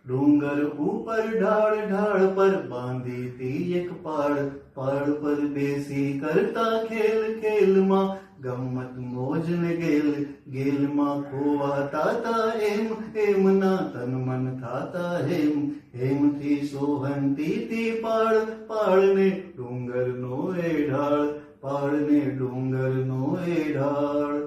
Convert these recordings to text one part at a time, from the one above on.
ડુંગર ઉપર ઢાળ ઢાળ પર બાંધી તી એક પાળ, પાળ પર બેસી કરતા ખેલ ખેલમાં ગમ્મત મોજ ને ગેલ, ગેલમાં ખોવાતા તા એમ એમના તન મન થાતા હેમ, હેમથી સોહંતી તી પાળ, પાળને ડુંગરનો એ ઢાળ, પાળને ડુંગરનો એ ઢાળ.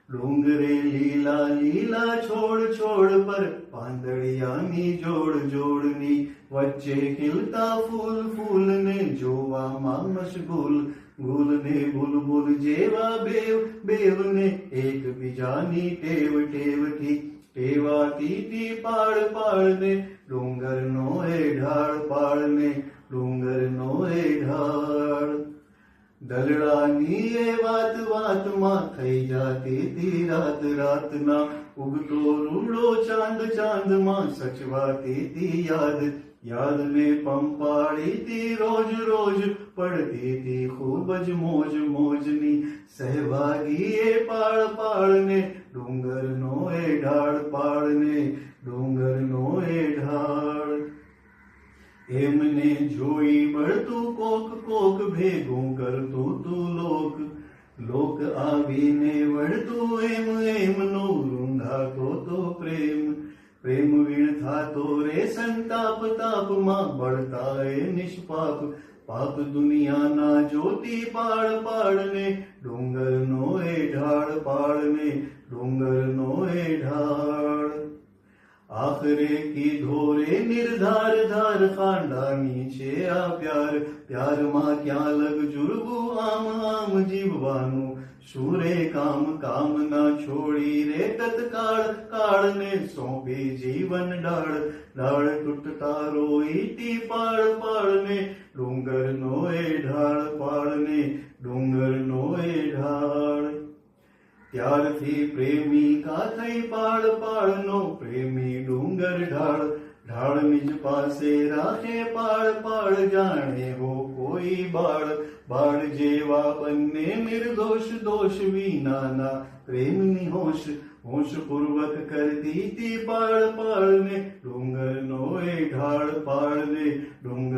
ડુંગરે લીલા લીલા છોડ છોડ પર પાંદડિયાની જોડ જોડની વચ્ચે ખીલતા ફૂલ ફૂલને જોવામાં મશગુલ, ગુલને બુલબુલ જેવા બેવ બેવને એકબીજાની ટેવ ટેવથી ટેવાતી તી પાળ, પાળને ડુંગરનો એ ઢાળ, પાળને ડુંગરનો એ ઢાળ. દલડાની એ વાત વાતમાં થઈ જાતી તી રાત, રાતના ઉગતો રૂડો ચાંદ ચાંદમાં સચવાતી તી યાદ, યાદને પંપાળી તી રોજ રોજ પડતી તી ખૂબ જ મોજ મોજની સહભાગી એ પાળ, પાળને ડુંગરનો એ ઢાળ, પાળને ડુંગરનો એ ઢાળ. એમને જોઈ બળતું કોક કોક ભેગું કરતું તું લોક, લોક આવીને વળતું એમ એમનો રૂંધાતો તો પ્રેમ, પ્રેમ વીણ થાતો રે સંતાપ તાપમાં બળતા એ નિષ્પાપ, પાપ દુનિયાના જ્યોતિ પાળ, પાળને ડુંગરનો એ ઢાળ, પાળને ડુંગરનો એ ઢાળ. આખરે કીધો રે નિર્ધાર ધાર ખાંડાની છે આ પ્યાર, પ્યારમાં ક્યાં લગ જુરવું આમ આમ જીવવાનું શું રે કામ, કામના છોડી રે તત્કાળ કાળને સોંપી જીવન ડાળ, ડાળ તૂટતા રોઈતી પાળ, પાળને ડુંગરનો એ ઢાળ, પાળને ડુંગરનો એ ઢાળ. ત્યારથી પ્રેમિકા થઈ પાળ, પાળનો પ્રેમી ડુંગર ઢાળ, ઢાળ નિજ પાસે રાખે પાળ, પાળ જાણે હો કોઈ બાળ, બાળ જેવા બંને નિર્દોષ દોષ વિનાના પ્રેમની હોશ, હોશ પૂર્વક કરતી તી પાળ, પાળને ડુંગરનો એ ઢાળ, પાળને ડુંગર